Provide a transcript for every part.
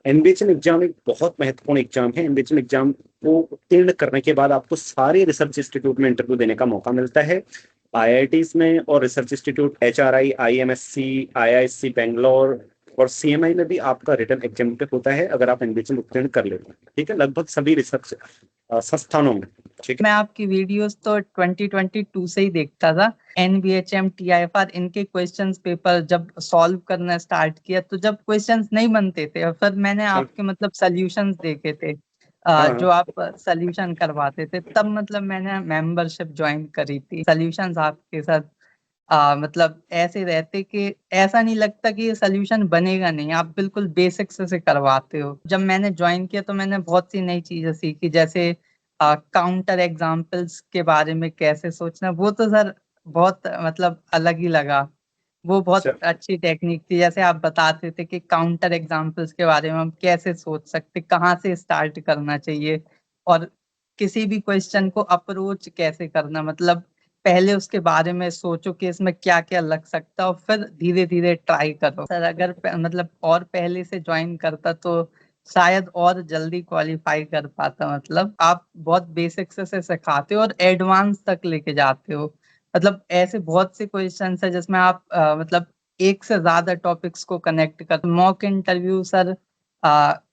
NBHM exam एक बहुत महत्वपूर्ण एग्जाम है। एनबीएचएम एग्जाम को उत्तीर्ण करने के बाद आपको सारे रिसर्च इंस्टीट्यूट में इंटरव्यू देने का मौका मिलता है। आईआईटीज में और रिसर्च इंस्टीट्यूट एचआरआई, आईएमएससी, आईआईएससी बैंगलोर और सीएमआई में भी आपका रिटर्न एग्जाम होता है अगर आप एनबीएचएम उत्तीर्ण कर लेते हैं। ठीक है, लगभग सभी रिसर्च संस्थानों में। ठीक है। मैं आपकी वीडियोस तो 2022 से ही देखता था। एनबीएचएम, टीआईएफआर, इनके क्वेश्चंस पेपर जब सॉल्व करना स्टार्ट किया तो जब क्वेश्चंस नहीं बनते थे और फिर मैंने हाँ आपके मतलब सॉल्यूशंस देखे थे, हाँ जो आप सॉल्यूशन करवाते थे, तब मतलब मैंने मेंबरशिप ज्वाइन करी थी। सॉल्यूशंस आपके साथ मतलब ऐसे रहते कि ऐसा नहीं लगता कि ये सोल्यूशन बनेगा नहीं, आप बिल्कुल बेसिक्स से करवाते हो। जब मैंने ज्वाइन किया तो मैंने बहुत सी नई चीजें सीखी, जैसे काउंटर एग्जाम्पल्स के बारे में कैसे सोचना। वो तो सर बहुत मतलब अलग ही लगा। वो बहुत अच्छा। अच्छी टेक्निक थी। जैसे आप बताते थे कि काउंटर एग्जाम्पल्स के बारे में हम कैसे सोच सकते, कहाँ से स्टार्ट करना चाहिए, और किसी भी क्वेश्चन को अप्रोच कैसे करना, मतलब पहले उसके बारे में सोचो कि इसमें क्या क्या लग सकता है और फिर धीरे धीरे ट्राई करो। सर अगर मतलब और पहले से ज्वाइन करता तो शायद और जल्दी क्वालिफाई कर पाता। मतलब आप बहुत बेसिक से सिखाते हो और एडवांस तक लेके जाते हो। मतलब ऐसे बहुत से क्वेश्चंस है जिसमें आप मतलब एक से ज्यादा टॉपिक्स को कनेक्ट कर। मॉक इंटरव्यू सर,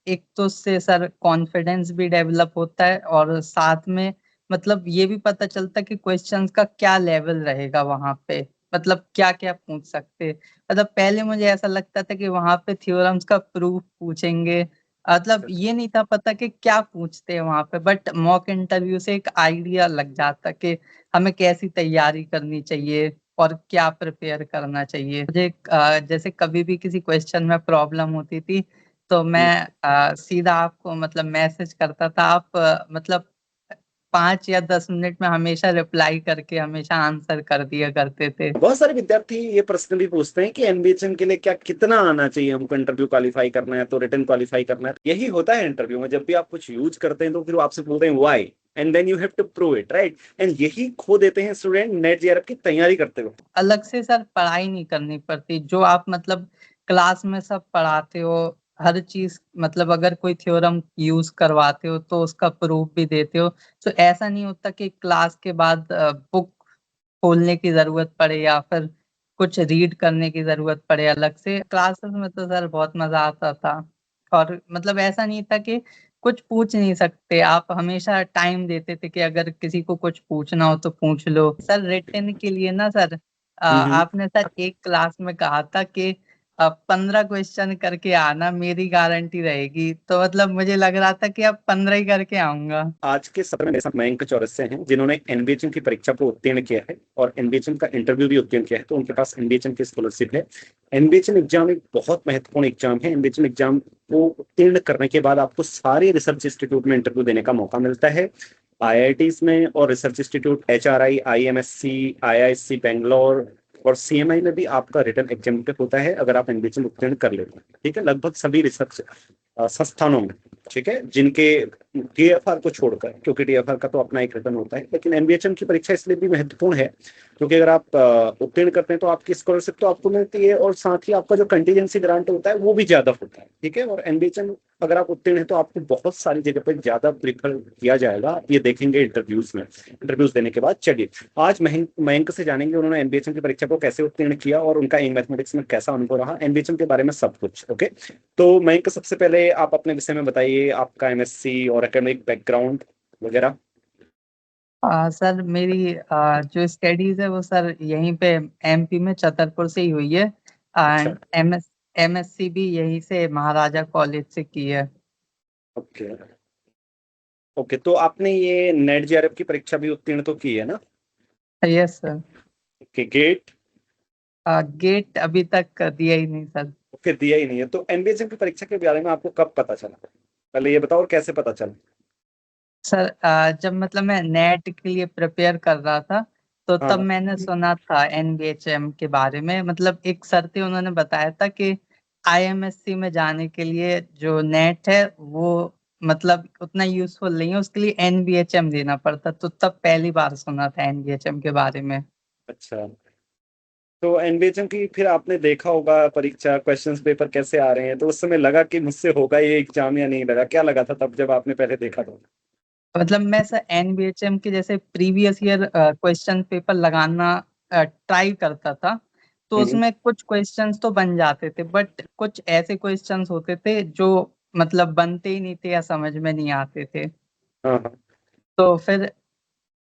एक तो उससे सर कॉन्फिडेंस भी डेवलप होता है और साथ में मतलब ये भी पता चलता है कि क्वेश्चंस का क्या लेवल रहेगा वहां पे, मतलब क्या क्या पूछ सकते। मतलब पहले मुझे ऐसा लगता था कि वहां पे थ्योरम्स का प्रूफ पूछेंगे, मतलब ये नहीं था पता कि क्या पूछते हैं वहां पे। बट मॉक इंटरव्यू से एक आइडिया लग जाता कि हमें कैसी तैयारी करनी चाहिए और क्या प्रिपेयर करना चाहिए। मुझे जैसे कभी भी किसी क्वेश्चन में प्रॉब्लम होती थी तो मैं सीधा आपको मतलब मैसेज करता था। आप मतलब 5 या 10 मिनट में हमेशा रिप्लाई करके हमेशा आंसर कर दिया करते थे। बहुत सारे विद्यार्थी ये प्रश्न भी पूछते हैं कि एनबीएचएम के लिए क्या कितना आना चाहिए हमको, इंटरव्यू क्वालिफाई करना है तो रिटर्न क्वालिफाई करना है। यही होता है इंटरव्यू में, जब भी आप कुछ यूज करते हैं तो फिर वो आपसे बोलते हैं why, and then you have to prove it, right. And यही खो देते हैं स्टूडेंट नेट जेआरएफ की तैयारी करते हुए। अलग से सर पढ़ाई नहीं करनी पड़ती, जो आप मतलब क्लास में सब पढ़ाते हो हर चीज, मतलब अगर कोई थ्योरम यूज करवाते हो तो उसका प्रूफ भी देते हो। तो ऐसा नहीं होता कि क्लास के बाद बुक खोलने की जरूरत पड़े या फिर कुछ रीड करने की जरूरत पड़े अलग से। क्लासेस में तो सर बहुत मजा आता था और मतलब ऐसा नहीं था कि कुछ पूछ नहीं सकते, आप हमेशा टाइम देते थे कि अगर किसी को कुछ पूछना हो तो पूछ लो। सर रिटर्न के लिए ना सर, हम्म। आपने सर एक क्लास में कहा था कि 15 क्वेश्चन करके आना, मेरी गारंटी रहेगी। तो मतलब मुझे लग रहा था कि अब 15 ही करके आऊंगा। आज के सत्र में मेरे साथ मयंक चौरसिया हैं जिन्होंने एनबीएचएम की परीक्षा को उत्तीर्ण किया है और एनबीएचएम का इंटरव्यू भी उत्तीर्ण किया है, तो उनके पास एनबीएचएम की स्कॉलरशिप है। एनबीएचएम एग्जाम एक बहुत महत्वपूर्ण एग्जाम है। एनबीएचएम एग्जाम को उत्तीर्ण करने के बाद आपको सारे रिसर्च इंस्टीट्यूट में इंटरव्यू देने का मौका मिलता है। आईआईटीज में और रिसर्च इंस्टीट्यूट एचआरआई, आईएमएससी, आईआईएससी बैंगलोर और सीएमआई में भी आपका रिटर्न एग्जाम होता है अगर आप एनबीएचएम उत्तीर्ण कर लेते हैं। ठीक है, लगभग सभी रिसर्च संस्थानों में। ठीक है, जिनके टीएफआर को छोड़कर, क्योंकि टीएफआर का तो अपना एक रिटर्न होता है, लेकिन एनबीएचएम की परीक्षा इसलिए भी महत्वपूर्ण है क्योंकि अगर आप उत्तीर्ण करते हैं तो आपकी स्कॉलरशिप तो आपको मिलती है और साथ ही आपका जो कंटीजेंसी ग्रांट होता है वो भी ज्यादा होता है। ठीक है, और एनबीएचएम अगर आप उत्तीर्ण है तो आपको बहुत सारी जगह पर ज्यादा प्रीफर किया जाएगा, आप ये देखेंगे इंटरव्यूज में। इंटरव्यूज देने के बाद चलिए आज मयंक से जानेंगे उन्होंने एनबीएचएम की परीक्षा को कैसे उत्तीर्ण किया और उनका मैथमेटिक्स में कैसा अनुभव रहा, एनबीएचएम के बारे में सब कुछ। ओके, तो मयंक सबसे पहले आप अपने विषय में बताइए, आपका एमएससी और एकेडमिक बैकग्राउंड वगैरह। सर मेरी जो स्टडीज है वो सर यहीं पे एमपी में छतरपुर से ही हुई है। अच्छा। एंड एमएससी भी यहीं से महाराजा कॉलेज से की है। ओके। ओके, तो आपने ये नेट जेआरएफ की परीक्षा भी उत्तीर्ण तो की है ना? Yes sir. Okay, gate? Gate अभी तक दिया ही नहीं सर। ओके, दिया ही नहीं है। तो एनबीएचएम की परीक्षा के बारे में आपको कब पता चला, पहले ये बताओ, और कैसे पता चला? सर जब मतलब मैं नेट के लिए प्रिपेयर कर रहा था तो हाँ तब हाँ। मैंने सुना था एनबीएचएम के बारे में। मतलब एक सर थे, उन्होंने बताया था कि आईएमएससी में जाने के लिए जो नेट है वो मतलब उतना यूजफुल नहीं है, उसके लिए एनबीएचएम देना पड़ता। तो तब पहली बार सुना था एनबीएचएम के बारे में। अच्छा। तो एनबीएचएम की फिर आपने देखा होगा परीक्षा क्वेश्चंस पेपर कैसे आ रहे हैं, तो उस समय लगा कि मुझसे होगा ये एग्जाम या नहीं लगा? क्या लगा था तब जब आपने पहले देखा था? मतलब मैं सर एनबीएचएम के जैसे प्रीवियस ईयर क्वेश्चन पेपर लगाना ट्राई करता था, तो हम्म। उसमें कुछ क्वेश्चंस तो बन जाते थे, बट कुछ ऐसे क्वेश्चंस होते थे जो मतलब बनते ही नहीं थे या समझ में नहीं आते थे। हाँ हाँ। तो फिर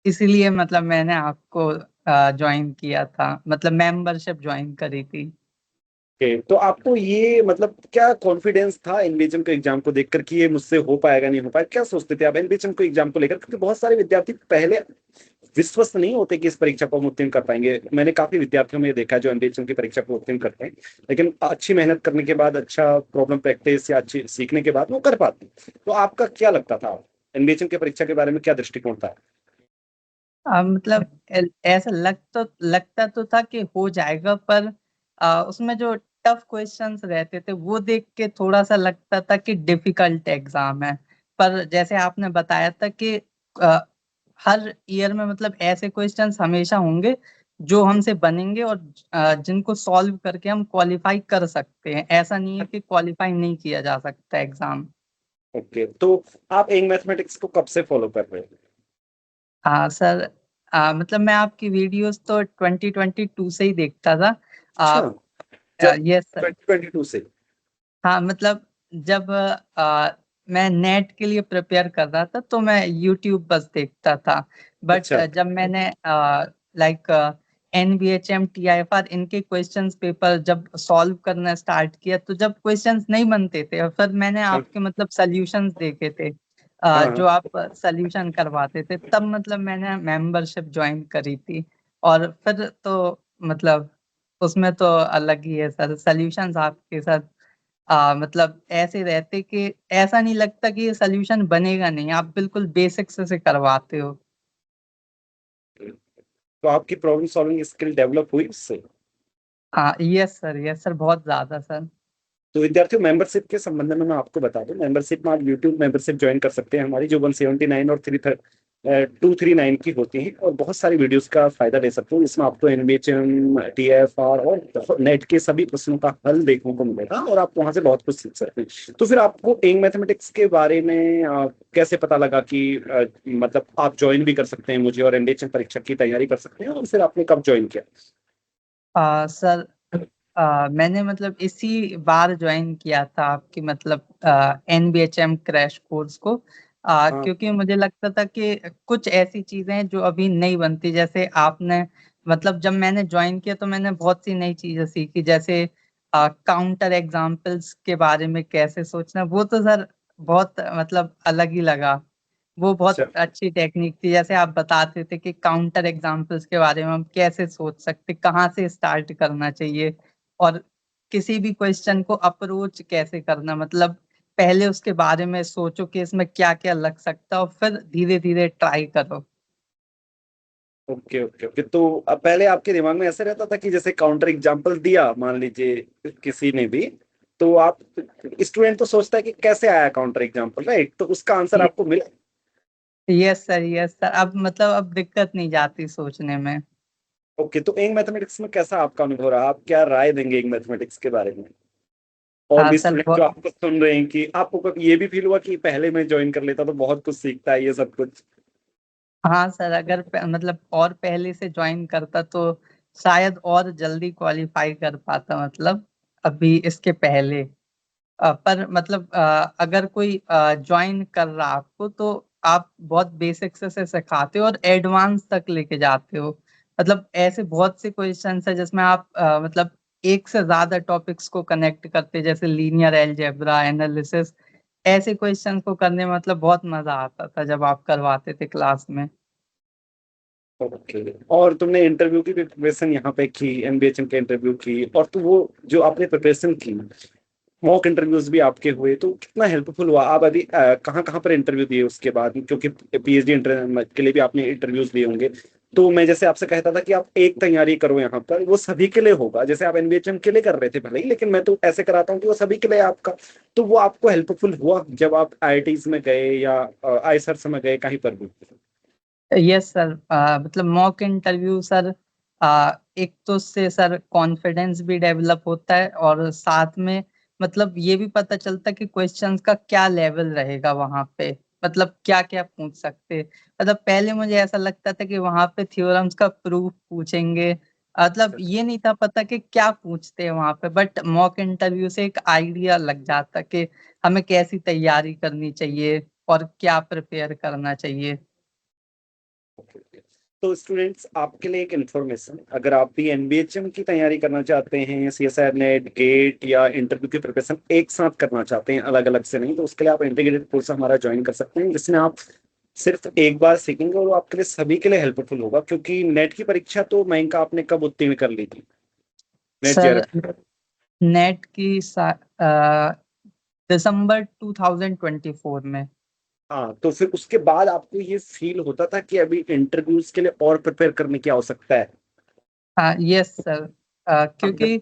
इसीलिए मतलब मैंने आपको ज्वाइन किया था, मतलब मेंबरशिप ज्वाइन करी थी। ओके, तो आपको ये मतलब क्या कॉन्फिडेंस था एनबीएचएम के एग्जाम को देखकर कि ये मुझसे हो पाएगा नहीं हो पाएगा? क्या सोचते थे आप एनबीएचएम को एग्जाम को लेकर? क्योंकि बहुत सारे विद्यार्थी पहले विश्वस्त नहीं होते कि इस परीक्षा को हम उत्तीर्ण कर पाएंगे। मैंने काफी विद्यार्थियों में ये देखा है जो एनबीएचएम की परीक्षा को उत्तीर्ण करते हैं, लेकिन अच्छी मेहनत करने के बाद, अच्छा प्रॉब्लम प्रैक्टिस या अच्छी सीखने के बाद वो कर पाते हैं। तो आपका क्या लगता था, एनबीएचएम की परीक्षा के बारे में क्या दृष्टिकोण था? मतलब ऐसा लगता तो था कि हो जाएगा, पर उसमें जो टफ क्वेश्चंस रहते थे वो देख के थोड़ा सा लगता था कि डिफिकल्ट एग्जाम है। पर जैसे आपने बताया था कि अ, हर ईयर में मतलब ऐसे क्वेश्चंस हमेशा होंगे जो हमसे बनेंगे, और जिनको सॉल्व करके हम क्वालिफाई कर सकते हैं। ऐसा नहीं है कि क्वालिफाई नहीं किया जा सकता एग्जाम। ओके, तो आप एंग मैथमेटिक्स को कब से फॉलो कर रहे हैं? हाँ सर, मतलब मैं आपकी वीडियोस तो 2022 से ही देखता था। अच्छा, आप जब यस सर। 2022 से? हाँ मतलब जब मैं नेट के लिए प्रिपेयर कर रहा था तो मैं यूट्यूब बस देखता था। बट अच्छा। जब मैंने लाइक एनबीएचएम टीआईएफआर इनके क्वेश्चंस पेपर जब सॉल्व करना स्टार्ट किया, तो जब क्वेश्चंस नहीं बनते थे और फिर मैंने हाँ आपके मतलब सॉल्यूशंस देखे थे, हाँ। जो आप सॉल्यूशन करवाते थे, तब मतलब मैंने मेंबरशिप ज्वाइन करी थी। और फिर तो मतलब उसमें तो अलग ही है सर, सॉल्यूशंस आपके साथ मतलब ऐसे रहते कि ऐसा नहीं लगता कि ये सोल्यूशन बनेगा नहीं, आप बिल्कुल बेसिक से करवाते हो। तो आपकी प्रॉब्लम सॉल्विंग स्किल डेवलप हुई उससे? हाँ यस सर, बहुत ज्यादा सर। तो विद्यार्थियों, मेंबरशिप के संबंध में मैं आपको बता दूं, मेंबरशिप में आप यूट्यूब मेंबरशिप ज्वाइन कर सकते हैं हमारी, जो 179 और 239 की होती है, और बहुत सारी वीडियोस का फायदा ले सकते हो। इसमें आपको एनबीएचएम, टीएफआर और नेट के सभी प्रश्नों का हल देखने को मिलेगा, और आप वहां से बहुत कुछ सीख सकते हैं। तो फिर आपको एंग मैथमेटिक्स के बारे में कैसे पता लगा कि मतलब आप ज्वाइन भी कर सकते हैं मुझे और एनबीएचएम परीक्षा की तैयारी कर सकते हैं, और फिर आपने कब ज्वाइन किया? सर मैंने मतलब इसी बार ज्वाइन किया था आपकी मतलब एनबीएचएम क्रैश कोर्स को, हाँ। क्योंकि मुझे लगता था कि कुछ ऐसी चीजें हैं जो अभी नहीं बनती। जैसे आपने मतलब जब मैंने ज्वाइन किया तो मैंने बहुत सी नई चीजें सीखी, जैसे काउंटर एग्जाम्पल्स के बारे में कैसे सोचना, वो तो सर बहुत मतलब अलग ही लगा। वो बहुत अच्छा। अच्छी टेक्निक थी। जैसे आप बताते थे कि काउंटर एग्जाम्पल्स के बारे में हम कैसे सोच सकते, कहाँ से स्टार्ट करना चाहिए, और किसी भी क्वेश्चन को अप्रोच कैसे करना, मतलब पहले उसके बारे में सोचो कि इसमें क्या क्या लग सकता है और फिर धीरे धीरे ट्राई करो। ओके ओके ओके, तो अब पहले आपके दिमाग में ऐसे रहता था कि जैसे काउंटर एग्जांपल दिया मान लीजिए किसी ने भी, तो आप, स्टूडेंट तो सोचता है कि कैसे आया काउंटर एग्जांपल, राइट? तो उसका आंसर आपको मिला? यस सर, अब मतलब अब दिक्कत नहीं जाती सोचने में। ओके, तो एंग मैथमेटिक्स में कैसा आपका अनुभव रहा? आप क्या राय देंगे एंग मैथमेटिक्स के बारे में? और हाँ भी सर, स्टूडेंट जो आपको सुन रहे हैं, कि आपको कभी ये भी फील हुआ कि पहले मैं ज्वाइन कर लेता तो बहुत कुछ सीखता है ये सब कुछ? हाँ सर, अगर मतलब और पहले से ज्वाइन करता तो शायद और जल्दी क्वालिफाई कर पाता, मतलब अभी इसके पहले। पर मतलब अगर कोई ज्वाइन कर रहा आपको, तो आप बहुत बेसिक से सिखाते हो और एडवांस तक लेके जाते हो। मतलब ऐसे बहुत से क्वेश्चंस है जिसमें आप मतलब एक से ज्यादा टॉपिक्स को कनेक्ट करते, जैसे लीनियर अलजेब्रा, एनालिसिस। ऐसे क्वेश्चंस को करने में मतलब बहुत मजा आता था जब आप करवाते थे क्लास में। ओके, और तुमने इंटरव्यू की प्रिपरेशन यहाँ पे की, एमबीएचएम के इंटरव्यू की, और तो वो जो आपने प्रिपरेशन की, मॉक इंटरव्यूज भी आपके हुए, तो कितना हेल्पफुल हुआ? आप अभी कहाँ कहाँ पर इंटरव्यू दिए उसके बाद? क्योंकि पीएचडी के लिए भी आपने इंटरव्यूज दिए होंगे। तो मैं जैसे आपसे कहता था कि आप एक तैयारी करो यहाँ पर, वो सभी के लिए होगा। जैसे आप एनबीएचएम के लिए कर रहे थे भले ही, लेकिन मैं तो ऐसे कराता हूँ कि वो सभी के लिए आपका। तो वो आपको हेल्पफुल हुआ जब आप आईआईटीज में गए या आईसर्स में गए, कहीं पर भी? यस सर, मतलब मॉक इंटरव्यू सर एक तो उससे सर कॉन्फिडेंस भी डेवलप होता है और साथ में मतलब ये भी पता चलता है कि क्वेश्चंस का क्या लेवल रहेगा वहां पे, मतलब क्या क्या पूछ सकते। मतलब पहले मुझे ऐसा लगता था कि वहां पे थ्योरम्स का प्रूफ पूछेंगे, मतलब ये नहीं था पता कि क्या पूछते हैं वहां पे, बट मॉक इंटरव्यू से एक आइडिया लग जाता कि हमें कैसी तैयारी करनी चाहिए और क्या प्रिपेयर करना चाहिए। तो स्टूडेंट्स, आपके लिए एक इन्फॉर्मेशन, अगर आप भी एनबीएचएम की तैयारी करना चाहते हैं, सीएसआर नेट, गेट या इंटरव्यू की प्रिपरेशन एक साथ करना चाहते हैं, अलग अलग से नहीं, तो उसके लिए आप इंटीग्रेटेड कोर्स हमारा ज्वाइन कर सकते हैं, जिसमें आप सिर्फ एक बार सीखेंगे और वो आपके लिए सभी के लिए हेल्पफुल होगा। क्योंकि नेट की परीक्षा तो मयंका आपने कब उत्तीर्ण कर ली थी, नेट सर जेआरएफ? नेट की दिसंबर 2024 में। हाँ, तो फिर उसके बाद आपको ये फील होता था कि अभी इंटरव्यूज के लिए और प्रिपेयर करने की आवश्यकता है? हाँ यस सर, क्योंकि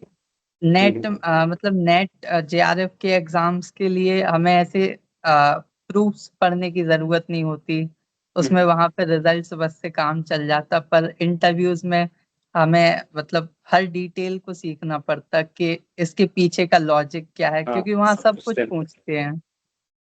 नेट हम्म, मतलब नेट जेआरएफ के एग्जाम्स के लिए हमें ऐसे प्रूफ्स पढ़ने की जरूरत नहीं होती, हम्म, उसमें वहां पे रिजल्ट्स बस से काम चल जाता, पर इंटरव्यूज में हमें मतलब हर डिटेल को सीखना पड़ता कि इसके पीछे का लॉजिक क्या है, हाँ, क्योंकि वहाँ सब सब कुछ कुछ पूछते हैं।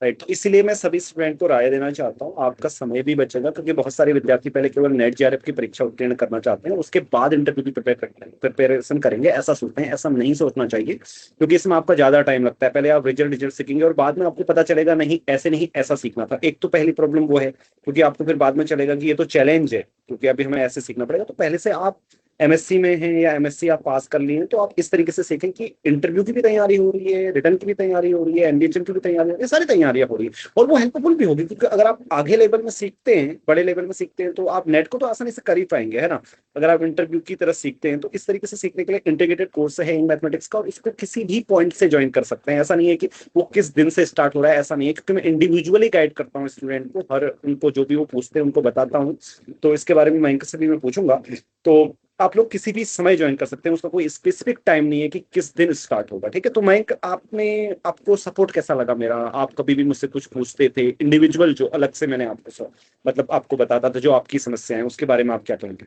राइट। तो इसीलिए मैं सभी स्टूडेंट को राय देना चाहता हूँ, आपका समय भी बचेगा, क्योंकि बहुत सारे विद्यार्थी पहले केवल नेट जेआरएफ की परीक्षा उत्तीर्ण करना चाहते हैं, उसके बाद इंटरव्यू की प्रिपरेशन करेंगे, ऐसा सोचते हैं। ऐसा नहीं सोचना चाहिए, क्योंकि इसमें आपका ज्यादा टाइम लगता है। पहले आप रिजल्ट रिजल्ट सीखेंगे और बाद में आपको पता चलेगा नहीं, ऐसे नहीं, ऐसा सीखना था। एक तो पहली प्रॉब्लम वो है, क्योंकि आपको फिर बाद में चलेगा कि ये तो चैलेंज है, क्योंकि अभी हमें ऐसे सीखना पड़ेगा। तो पहले से आप एमएससी में हैं या एमएससी आप पास कर लिए हैं, तो आप इस तरीके से सीखें कि इंटरव्यू की भी तैयारी हो रही है, रिटर्न की भी तैयारी हो रही है, एनडीएचएम की भी तैयारी हो रही है, सारी तैयारियां हो रही है। और वो हेल्पफुल भी होगी, क्योंकि अगर आप आगे लेवल में सीखते हैं, बड़े लेवल में सीखते हैं, तो आप नेट को तो आसानी से कर ही पाएंगे, है ना। अगर आप इंटरव्यू की तरह सीखते हैं, तो इस तरीके से सीखने के लिए इंटीग्रेटेड कोर्स है इन मैथमेटिक्स का, और इसको किसी भी पॉइंट से ज्वाइन कर सकते हैं। ऐसा नहीं है कि वो किस दिन से स्टार्ट हो रहा है, ऐसा नहीं है, क्योंकि मैं इंडिविजुअली गाइड करता हूँ स्टूडेंट को, हर उनको जो भी वो पूछते हैं उनको बताता हूँ। तो इसके बारे में मैं इनसे भी मैं पूछूंगा। तो आप लोग किसी भी समय ज्वाइन कर सकते हैं, उसका कोई स्पेसिफिक टाइम नहीं है कि किस दिन स्टार्ट होगा, ठीक है। तो मैं आपने आपको सपोर्ट कैसा लगा मेरा? आप कभी भी मुझसे कुछ पूछते थे इंडिविजुअल, जो अलग से मैंने आपको मतलब आपको बताता था जो आपकी समस्या है, उसके बारे में आप क्या कहेंगे?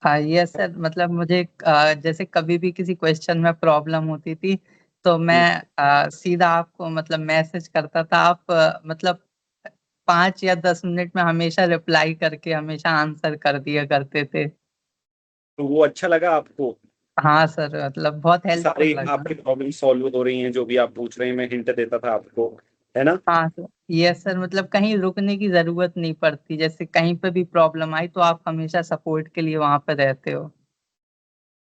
हाँ यस सर, मतलब मुझे जैसे कभी भी किसी क्वेश्चन में प्रॉब्लम होती थी तो मैं हम्म, सीधा आपको मतलब मैसेज करता था, आप मतलब 5 या 10 मिनट में हमेशा रिप्लाई करके हमेशा आंसर कर दिया करते थे। तो वो अच्छा लगा आपको? हाँ सर, मतलब बहुत हेल्पफुल सारी लगा। आपकी प्रॉब्लम सॉल्व हो रही हैं, जो भी आप पूछ रहे हैं, मैं हिंट देता था आपको, है ना। हाँ सर, यस सर, मतलब कहीं रुकने की जरूरत नहीं पड़ती, जैसे कहीं पे भी प्रॉब्लम आई तो आप हमेशा सपोर्ट के लिए वहां पे रहते हो।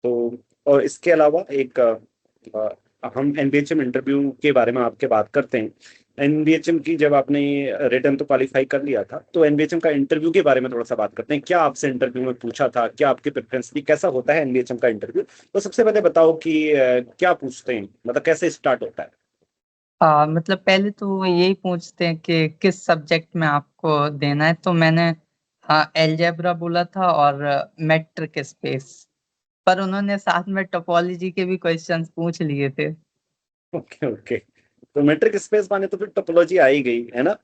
तो और इसके अलावा एक हम एनबीएचएम इंटरव्यू के बारे में आपके बात करते हैं। एनबीएचएम की जब आपने रिटर्न तो क्वालिफाई कर लिया था, तो एनबीएचएम का इंटरव्यू के बारे में थोड़ा सा बात करते हैं। क्या आपसे इंटरव्यू में पूछा था, क्या आपकी प्रेफरेंस थी, कैसा होता है एनबीएचएम का इंटरव्यू? तो सबसे पहले बताओ कि क्या पूछते हैं, मतलब कैसे स्टार्ट होता है? मतलब पहले तो वो यही पूछते हैं कि किस सब्जेक्ट में आपको देना है, तो मैंने हाँ एलजेब्रा बोला था और मेट्रिक स्पेस, पर उन्होंने साथ में टोपोलॉजी के भी क्वेश्चंस पूछ लिए थे। Okay okay. तो मेट्रिक स्पेस माने तो फिर टोपोलॉजी आ ही गई, है ना।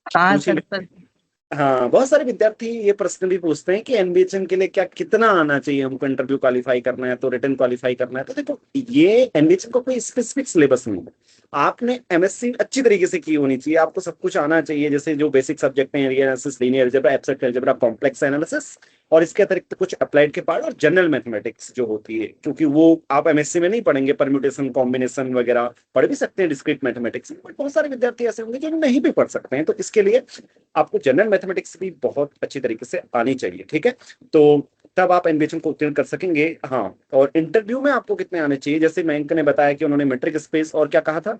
हाँ पूछ ही सर पर। लेते हैं। हाँ, बहुत सारे विद्यार्थी ये प्रश्न भी पूछते हैं कि एनबीएचएम के लिए क्या कितना आना चाहिए हमको, इंटरव्यू क्वालिफाई करना है तो रिटर्न क्वालिफाई करना है। तो देखो, ये एनबीएचएम का कोई स्पेसिफिक सिलेबस नहीं है। आपने एमएससी अच्छी तरीके से की होनी चाहिए, आपको सब कुछ आना चाहिए, जैसे जो बेसिक सब्जेक्ट हैं, area analysis, linear algebra, abstract algebra, complex analysis, और इसके अतिरिक्त कुछ अप्लाइड के पार्ट और जनरल मैथमेटिक्स जो होती है, क्योंकि वो आप एमएससी में नहीं पढ़ेंगे। परम्यूटेशन, कॉम्बिनेशन वगैरह पढ़ भी सकते हैं डिस्क्रीट मैथमेटिक्स में, बट बहुत सारे विद्यार्थी ऐसे होंगे जो नहीं भी पढ़ सकते हैं। तो इसके लिए आपको जनरल मैथमेटिक्स भी बहुत अच्छी तरीके से आनी चाहिए, ठीक है। तो तब आप एनबीएचएम को उत्तीर्ण कर सकेंगे। हाँ, और इंटरव्यू में आपको कितने आने चाहिए? जैसे मयंक ने बताया कि उन्होंने मेट्रिक स्पेस और क्या कहा था?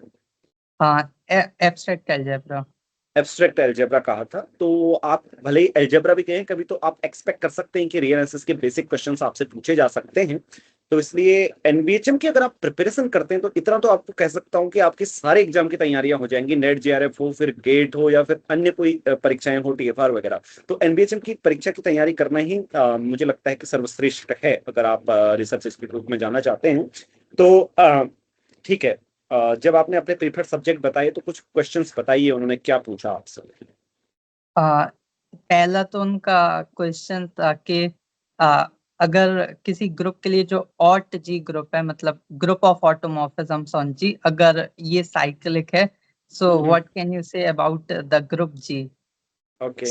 हाँ एब्स्ट्रैक्ट अलजेब्रा। एब्स्ट्रैक्ट अलजेब्रा कहा था। तो आप भले ही अलजेब्रा भी कहें कभी, तो आप एक्सपेक्ट कर सकते हैं कि रियल एनालिसिस के बेसिक क्वेश्चंस आपसे पूछे जा सकते हैं। तो इसलिए एनबीएचएम की अगर आप प्रिपरेशन करते हैं, तो इतना तो आपको कह सकता हूं कि आपके सारे एग्जाम की तैयारियां हो जाएंगी, नेट जेआरएफ हो, फिर गेट हो, या फिर अन्य कोई परीक्षाएं हो, टीएफआर वगैरह। तो एनबीएचएम की परीक्षा की तैयारी करना ही मुझे लगता है कि सर्वश्रेष्ठ है, अगर आप रिसर्च इंस्टीट्यूट में जाना चाहते हैं। तो ठीक है। जब आपने अपने प्रीफर्ड सब्जेक्ट बताए, तो कुछ क्वेश्चंस बताइए, उन्होंने क्या पूछा आपसे? पहला तो उनका क्वेश्चन था कि अगर किसी ग्रुप के लिए जो ऑट जी ग्रुप है, मतलब group of automorphisms on G, अगर ये साइक्लिक है, so what can you say about the group G? Okay.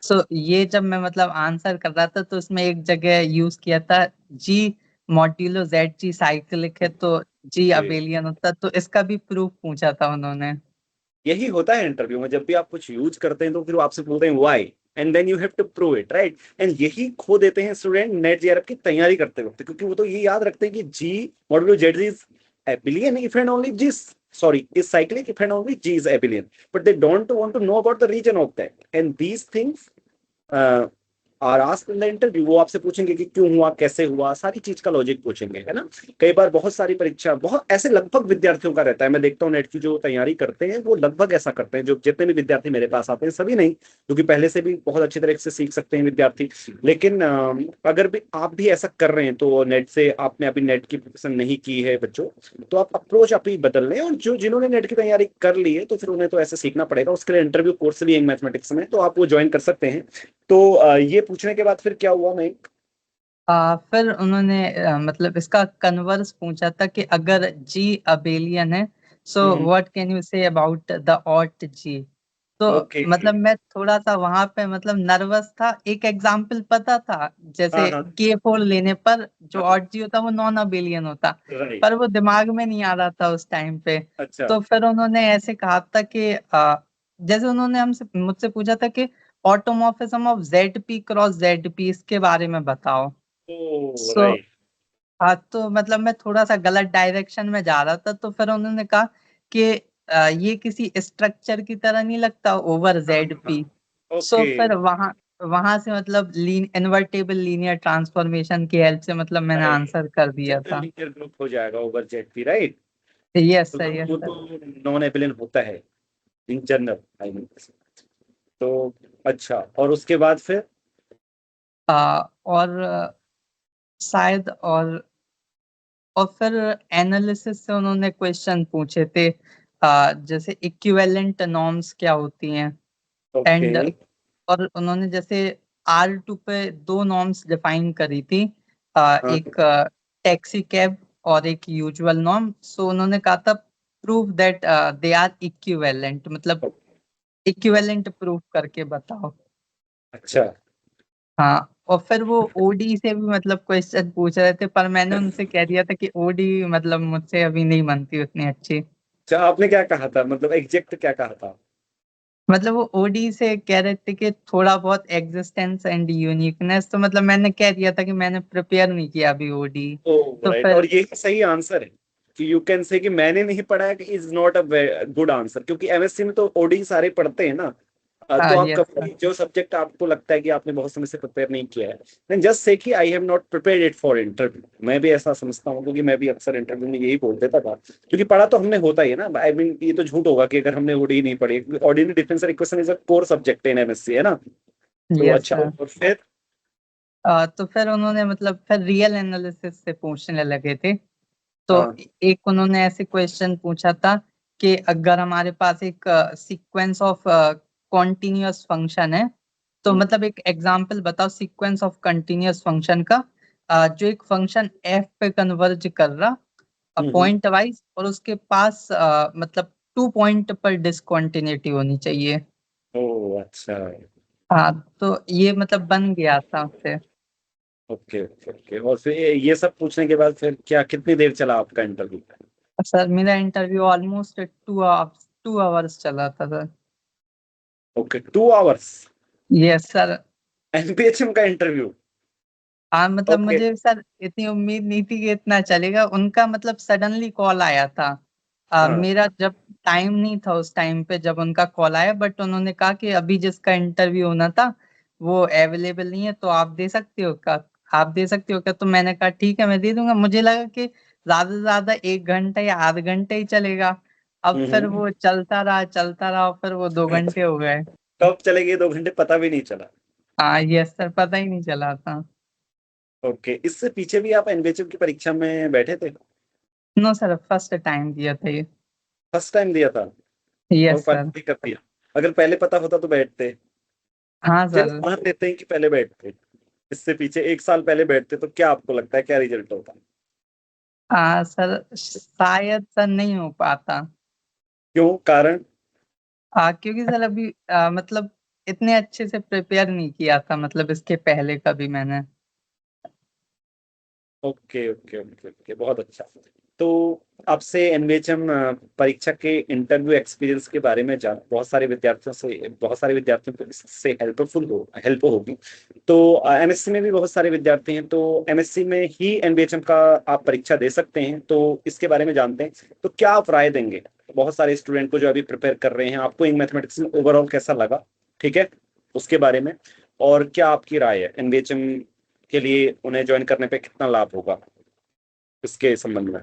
So ये जब मैं मतलब आंसर कर रहा था तो उसमें एक जगह यूज किया था जी मॉड्यूलो जेड जी साइक्लिक है तो जी अबेलियन होता, तो इसका भी प्रूफ पूछा था उन्होंने। यही होता है इंटरव्यू में, जब भी आप कुछ यूज करते हैं तो फिर वो आपसे पूछते हैं why, and then you have to prove it, right. And यही खो देते हैं स्टूडेंट नेट जेआरएफ की तैयारी करते वक्त, क्योंकि वो तो ये याद रखते हैं कि G modulo Z is abelian if and only if, sorry, is cyclic if and only G is abelian, but they don't want to know about the region of that, and these things और ask in the interview. वो आपसे पूछेंगे कि क्यों हुआ, कैसे हुआ, सारी चीज का लॉजिक पूछेंगे, है ना। कई बार बहुत सारी परीक्षा बहुत ऐसे लगभग विद्यार्थियों का रहता है, मैं देखता हूँ नेट की जो तैयारी करते हैं वो लगभग ऐसा करते हैं, जो जितने भी विद्यार्थी मेरे पास आते हैं, सभी नहीं, क्योंकि पहले से भी बहुत अच्छी तरह से सीख सकते हैं विद्यार्थी, लेकिन अगर भी आप भी ऐसा कर रहे हैं तो नेट से आपने अभी नेट की प्रिपरेशन नहीं की है बच्चों, तो आप अप्रोच अपनी बदल लें, और जो जिन्होंने नेट की तैयारी कर ली है तो फिर उन्हें तो ऐसे सीखना पड़ेगा, उसके लिए इंटरव्यू कोर्स भी है मैथमेटिक्स में, तो आप वो ज्वाइन कर सकते हैं। तो ये पूछने के बाद फिर क्या हुआ मैं। फिर उन्होंने मतलब इसका कन्वर्स पूछा था कि अगर जी अबेलियन है, so what can you say about the aut G? तो ओके। मतलब मैं थोड़ा सा वहां पे मतलब नर्वस था। एक एग्जांपल पता था, हाँ जैसे हाँ। K4 लेने पर जो ऑट जी होता वो नॉन अबेलियन होता, राइट। पर वो दिमाग में नहीं आ रहा था उस टाइम पे। अच्छा। तो फिर उन्होंने ऐसे कहा था कि जैसे उन्होंने हमसे मुझसे पूछा था कि automorphism of ZP cross ZP इसके बारे में बताओ। ओ सो राइट। हाँ, तो मतलब मैं थोड़ा सा गलत डायरेक्शन में जा रहा था, तो फिर उन्होंने कहा कि ये किसी स्ट्रक्चर की तरह नहीं लगता ओवर ZP। So okay. फिर वहां वहां से मतलब इनवर्टेबल लीनियर ट्रांसफॉर्मेशन की हेल्प से मतलब मैंने राइट। आंसर कर दिया जनरल था। लीनियर ग्रुप हो जाएगा over Z P, right. Yes sir, yes वो सर। तो नॉन एपिलियन होता है इन जनरल, आई मीन। तो अच्छा, और उसके बाद फिर। और शायद और फिर एनालिसिस से उन्होंने क्वेश्चन पूछे थे, जैसे इक्विवेलेंट नॉर्म्स क्या होती हैं, ओके। एंड और उन्होंने जैसे R2 पे दो नॉर्म्स डिफाइन करी थी, हाँ। एक टैक्सी कैब और एक यूजुअल नॉर्म। सो उन्होंने कहा था prove that they are equivalent, मतलब इक्विवेलेंट प्रूफ करके बताओ। अच्छा। हाँ, और फिर वो ओडी से भी मतलब क्वेश्चन पूछ रहे थे, पर मैंने उनसे कह दिया था कि ओडी मतलब मुझसे अभी नहीं बनती उतनी अच्छी। अच्छा, आपने क्या कहा था, मतलब एग्जैक्ट क्या कहा था। मतलब वो ओडी से कह रहे थे कि थोड़ा बहुत एग्जिस्टेंस एंड यूनिकनेस, तो मतलब मैंने कह दिया था कि मैंने प्रिपेयर नहीं किया अभी ओडी। ओ तो राइट, फिर और ये सही आंसर है कि यू कैन से कि मैंने नहीं पढ़ा है, कि is not a good answer, क्योंकि एमएससी में तो ओडी सारे पढ़ते हैं ना। तो हाँ, आप यस सर। कभी जो सब्जेक्ट आपको लगता है कि आपने बहुत समय से प्रिपेयर नहीं किया है, देन जस्ट से कि I have not prepared it for interview. मैं भी ऐसा समझता हूँ, क्योंकि मैं भी अक्सर इंटरव्यू में यही बोल देता था, क्योंकि पढ़ा तो हमने होता ही है ना, आई मीन ये तो झूठ होगा कि अगर हमने ओडी नहीं पढ़ी। Ordinary difference equation is a core subject in MSc, है ना। तो यस अच्छा, सर। और फिर। तो फिर उन्होंने मतलब फिर रियल एनालिसिस से पूछने लगे थे। तो हाँ। एक उन्होंने ऐसे क्वेश्चन पूछा था कि अगर हमारे पास एक सीक्वेंस ऑफ कॉन्टिन्यूअस फंक्शन है, तो मतलब एक एग्जांपल बताओ सीक्वेंस ऑफ कंटिन्यूअस फंक्शन का, जो एक फंक्शन f पे कन्वर्ज कर रहा हम्म। पॉइंट वाइज, और उसके पास मतलब 2 पॉइंट पर डिसकंटिन्यूटी होनी चाहिए। ओ अच्छा। हाँ, तो ये मतलब बन गया था उससे। ओके ओके ओके, और फिर ये सब पूछने के बाद फिर क्या, कितनी देर चला आपका इंटरव्यू। सर मेरा इंटरव्यू ऑलमोस्ट 2 आवर्स चला था sir. Okay, 2 hours. Yes sir. NPHM का इंटरव्यू। हाँ, मतलब ओके। मुझे सर इतनी उम्मीद नहीं थी कि इतना चलेगा। उनका मतलब सडनली कॉल आया था। हाँ। मेरा जब टाइम नहीं था उस टाइम पे जब उनका कॉल आया, बट उन्होंने कहा कि अभी जिसका इंटरव्यू होना था वो अवेलेबल नहीं है, तो आप दे सकते हो क्या? आप दे सकते हो क्या? तो मैंने कहा ठीक है मैं दे दूंगा। मुझे लगा कि ज्यादा से ज्यादा 1 घंटा या आधे घंटे ही चलेगा। अब फिर हम्म। वो चलता रहा और फिर वो 2 घंटे हो गए। कब चले गए 2 घंटे पता भी नहीं चला। हाँ यस सर, पता ही नहीं चला था। ओके, इससे पीछे भी आप एनबीएचएम की परीक्षा में बैठे थे। नो सर, फर्स्ट टाइम दिया था ये। फर्स्ट टाइम दिया था और यस पास सर। भी कर दिया। अगर पहले पता होता तो बैठते। हाँ चलो सर। मान लेते हैं कि पहले बैठते, इससे पीछे 1 साल पहले बैठते तो क्या आपको लगता है क्या रिजल्ट होता? सर शायद सर नहीं हो पाता। क्यों, कारण? क्योंकि सर अभी मतलब इतने अच्छे से प्रिपेयर नहीं किया था, मतलब इसके पहले कभी मैंने। ओके ओके ओके ओके, बहुत अच्छा। तो आपसे एनवीएचएम परीक्षा के इंटरव्यू एक्सपीरियंस के बारे में जान बहुत सारे विद्यार्थियों को इससे हेल्प होगी। तो एमएससी में भी बहुत सारे विद्यार्थी हैं, तो एमएससी में ही एनवीएचएम का आप परीक्षा दे सकते हैं, तो इसके बारे में जानते हैं। तो क्या आप राय देंगे बहुत सारे स्टूडेंट को जो अभी प्रिपेयर कर रहे हैं, आपको इन मैथमेटिक्स में ओवरऑल कैसा लगा, ठीक है, उसके बारे में? और क्या आपकी राय है एनवीएचएम के लिए उन्हें ज्वाइन करने पे कितना लाभ होगा इसके संबंध में?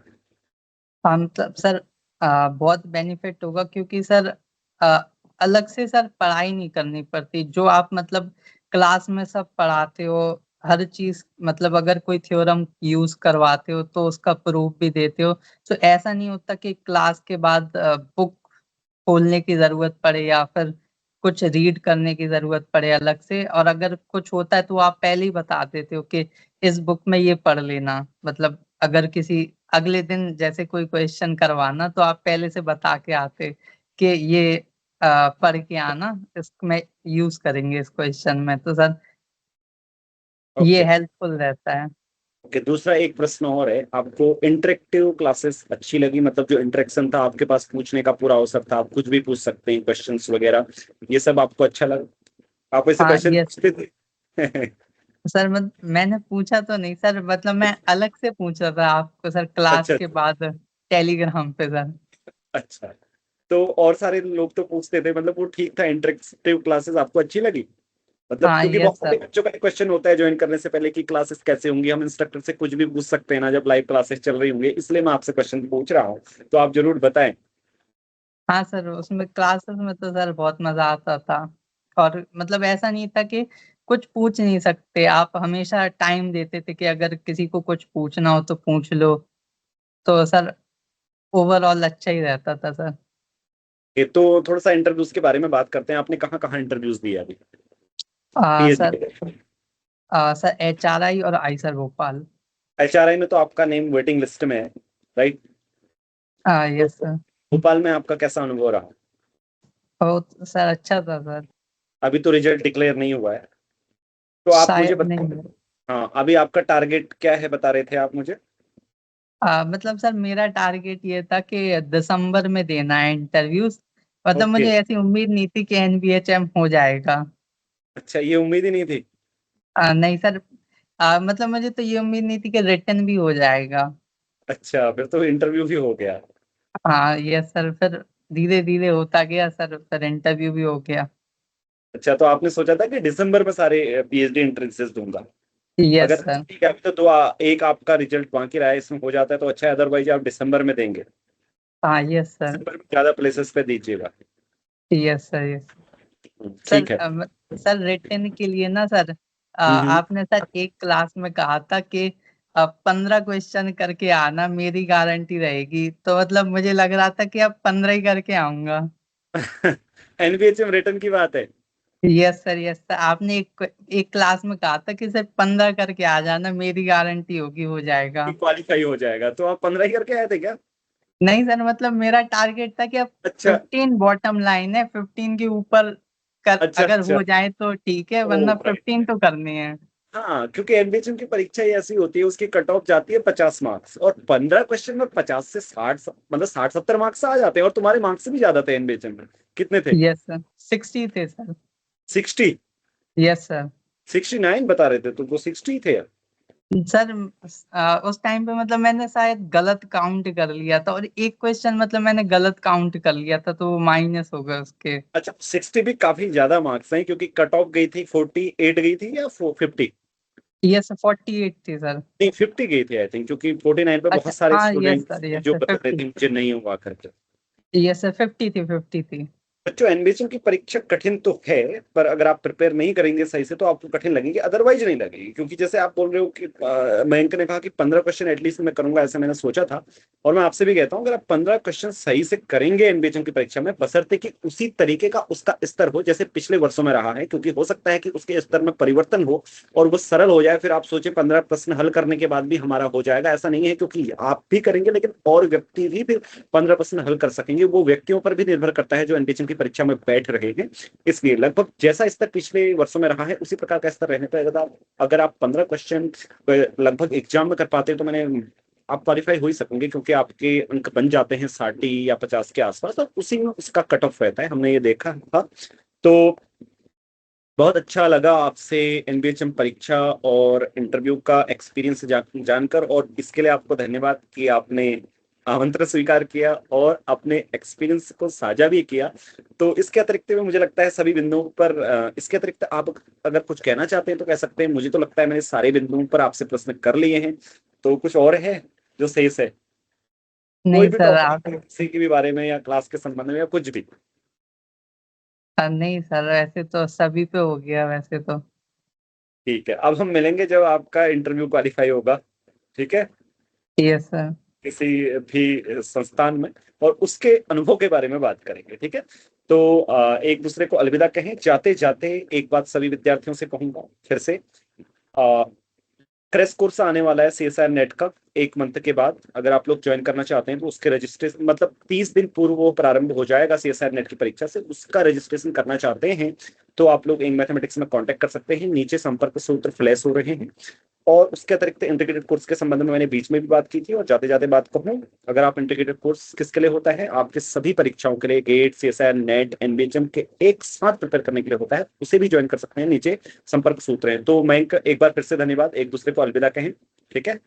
मतलब सर बहुत बेनिफिट होगा, क्योंकि सर अ, अलग से सर पढ़ाई नहीं करनी पड़ती। जो आप मतलब क्लास में सब पढ़ाते हो, हर चीज मतलब अगर कोई थ्योरम यूज करवाते हो तो उसका प्रूफ भी देते हो। तो ऐसा नहीं होता कि क्लास के बाद बुक खोलने की जरूरत पड़े या फिर कुछ रीड करने की जरूरत पड़े अलग से। और अगर कुछ होता है तो आप पहले ही बता देते हो कि इस बुक में ये पढ़ लेना। मतलब अगर किसी अगले दिन जैसे कोई क्वेश्चन करवाना तो आप पहले से बता के आते कि ये पढ़ के आना, इसमें यूज करेंगे इस क्वेश्चन में। तो सर ये ओके हेल्पफुल रहता है। ओके, दूसरा एक प्रश्न और है, आपको इंटरेक्टिव क्लासेस अच्छी लगी? मतलब जो इंटरेक्शन था, आपके पास पूछने का पूरा अवसर था, आप कुछ भी पूछ सकते हैं, क्वेश्चंस वगैरह, ये सब आपको अच्छा लगा? आप ऐसे हाँ क्वेश्चन ये पूछते थे? सर मैंने पूछा तो नहीं सर, मतलब मैं अलग से पूछ रहा था आपको सर क्लास अच्छा के बाद टेलीग्राम पे सर। अच्छा। तो और सारे लोग तो पूछते थे, मतलब वो ठीक था? इंटरेक्टिव क्लासेस आपको अच्छी लगी? मतलब हाँ क्योंकि यस बहुत सर। सारे बच्चों का क्वेश्चन होता है ज्वाइन करने से पहले कि क्लासेस कैसे होंगी, हम इंस्ट्रक्टर से कुछ भी पूछ सकते हैं ना जब लाइव क्लासेस चल रही होंगी, इसलिए मैं आपसे क्वेश्चन पूछ रहा हूँ। तो आप जरूर बताएं। हाँ सर, उसमें क्लासेस में तो सर बहुत मजा आता था। और मतलब ऐसा नहीं था कि कुछ पूछ नहीं सकते, आप हमेशा टाइम देते थे कि अगर किसी को कुछ पूछना हो तो पूछ लो। तो सर ओवरऑल अच्छा ही रहता था सर। ये तो थोड़ा सा इंटरव्यूज के बारे में बात करते हैं, आपने कहाँ कहाँ इंटरव्यूज दिए अभी सर पीएचडी? सर HRI और आईसर भोपाल। एचआरआई में तो आपका नेम वेटिंग लिस्ट में है, राइट? तो यस सर। भोपाल में आपका कैसा अनुभव रहा? बहुत सर अच्छा था सर। अभी तो रिजल्ट डिक्लेयर नहीं हुआ है, तो आप मुझे शायद बताओ। नहीं। हाँ, अभी आपका टारगेट क्या है बता रहे थे आप मुझे? मतलब सर मेरा टारगेट ये था कि दिसंबर में देना है इंटरव्यूज। मतलब ओके। मुझे ऐसी उम्मीद नहीं थी कि NBHM हो जाएगा। अच्छा, ये उम्मीद ही नहीं थी? नहीं सर, मतलब मुझे तो ये उम्मीद नहीं थी कि रिटर्न भी हो जाएगा। अच्छा, फिर तो इंटरव्यू भी हो गया। हाँ ये सर, फिर धीरे धीरे होता गया सर, फिर इंटरव्यू भी हो गया। अच्छा, तो आपने सोचा था कि दिसंबर में सारे पीएचडी एंट्रेंसेस दूंगा? यस अगर सर। ठीक है, अभी तो एक आपका रिजल्ट बाकी रहा है, इसमें हो जाता है तो अच्छा है, अदरवाइज आप दिसंबर में देंगे। हाँ यस सर। दिसंबर में ज्यादा प्लेसेस पे दीजिएगा। Yes sir yes. सर ठीक है। सर रिटर्न के लिए ना सर, हम्म। आपने सर एक क्लास में कहा था कि 15 क्वेश्चन करके आना, मेरी गारंटी रहेगी। तो मतलब मुझे लग रहा था कि अब 15 ही करके आऊंगा। एनबीएचएम रिटर्न की बात है? यस सर यस सर, आपने एक क्लास में कहा था कि सिर्फ 15 करके आ जाना, मेरी गारंटी होगी हो जाएगा। क्वालिफाई हो जाएगा, तो आप 15 ही करके आए थे क्या? नहीं सर, मतलब मेरा टारगेट था कि अब अच्छा 15 बॉटम लाइन है, 15 के ऊपर कर अच्छा अगर अच्छा। हो जाए तो ठीक है, ओ वरना राइट। 15 तो करनी है। हाँ, क्योंकि एनबीएचएम की परीक्षा ही ऐसी होती है, उसकी कट ऑफ जाती है 50 मार्क्स, और 15 क्वेश्चन में 50 से 60, मतलब 60-70 मार्क्स आ जाते हैं, और तुम्हारे मार्क्स से भी ज्यादा थे एनबीएचएम में। कितने थे? यस सर, 60 थे सर। 60? Yes sir. 69 बता रहे थे, तो वो 60 थे? सर उस टाइम पे मतलब मैंने शायद गलत काउंट कर लिया था, और एक क्वेश्चन मतलब मैंने गलत काउंट कर लिया था, तो वो माइनस हो गया उसके। अच्छा, 60 भी काफी ज्यादा मार्क्स हैं, क्योंकि कट ऑफ गई थी 48 गई थी या 50? यस सर, 48 थी सर। नहीं, 50 गई थी आई थिंक, क्योंकि 49 पे अच्छा बहुत सारे हाँ, यस स्टूडेंट्स सर यस जो सर, बता रहे 50। थे मुझे नहीं हुआ करके। यस सर, 50 थी 50 थी। बच्चों एनबीएचएम की परीक्षा कठिन तो है, पर अगर आप प्रिपेयर नहीं करेंगे सही से तो आपको कठिन लगेगी, अदरवाइज नहीं लगेगी। क्योंकि जैसे आप बोल रहे हो कि मयंक ने कहा कि 15 क्वेश्चन एटलीस्ट मैं करूंगा, ऐसा मैंने सोचा था। और मैं आपसे भी कहता हूँ, अगर आप 15 क्वेश्चन सही से करेंगे एनबीएचएम की परीक्षा में, बशर्ते कि उसी तरीके का उसका स्तर हो जैसे पिछले वर्षों में रहा है, क्योंकि हो सकता है कि उसके स्तर में परिवर्तन हो और वो सरल हो जाए, फिर आप सोचे 15 प्रश्न हल करने के बाद भी हमारा हो जाएगा, ऐसा नहीं है। क्योंकि आप भी करेंगे लेकिन और व्यक्ति भी फिर 15 प्रश्न हल कर सकेंगे, वो व्यक्तियों पर भी निर्भर करता है जो एनबीएचएम की परीक्षा में बैठ रहे हैं। इसलिए लगभग जैसा स्तर पिछले वर्षों में रहा है उसी प्रकार का स्तर रहने पर अगर आप 15 क्वेश्चन लगभग एग्जाम में कर पाते हैं तो आप क्वालिफाई हो ही सकेंगे, क्योंकि आपके अंक बन जाते हैं 60 या 50 के आसपास, और उसी में उसका कट ऑफ रहता है, हमने ये देखा था। तो बहुत अच्छा लगा आपसे एनबीएचएम परीक्षा और इंटरव्यू का एक्सपीरियंस जानकर, और इसके लिए आपको धन्यवाद कि आपने आमंत्रण स्वीकार किया और अपने एक्सपीरियंस को साझा भी किया। तो इसके अतिरिक्त भी मुझे लगता है सभी बिंदुओं पर इसके अतिरिक्त आप अगर कुछ कहना चाहते हैं तो कह सकते हैं। मुझे तो लगता है मैंने सारे बिंदुओं पर आपसे प्रश्न कर लिए हैं। तो कुछ और है जो शेष है? कोई नहीं भी सर टॉपिक आप, किसी के भी बारे में या क्लास के संबंध में या कुछ भी। नहीं सर वैसे तो सभी पे हो गया वैसे तो। ठीक है, अब हम मिलेंगे जब आपका इंटरव्यू क्वालिफाई होगा। ठीक है, यस सर। किसी भी संस्थान में, और उसके अनुभव के बारे में बात करेंगे। ठीक है, तो एक दूसरे को अलविदा कहें। जाते जाते एक बात सभी विद्यार्थियों से कहूंगा फिर से, क्रैश कोर्स आने वाला है सीएसआर नेट का 1 मंथ के बाद। अगर आप लोग ज्वाइन करना चाहते हैं तो उसके रजिस्ट्रेशन मतलब 30 दिन पूर्व वो प्रारंभ हो जाएगा सीएसआर नेट की परीक्षा से। उसका रजिस्ट्रेशन करना चाहते हैं तो आप लोग इन मैथमेटिक्स में कांटेक्ट कर सकते हैं, नीचे संपर्क सूत्र फ्लैश हो रहे हैं। और उसके अतिरिक्त इंटीग्रेटेड कोर्स के संबंध में मैंने बीच में भी बात की थी, और जाते जाते बात कहूँ, अगर आप इंटीग्रेटेड कोर्स किसके लिए होता है, आपके सभी परीक्षाओं के लिए, गेट, सीएसआर नेट, एनबीएचएम के एक साथ प्रिपेयर करने के लिए होता है, उसे भी ज्वाइन कर सकते हैं, नीचे संपर्क सूत्र है। तो मैं एक बार फिर से धन्यवाद, एक दूसरे को अलविदा कहें। ठीक है।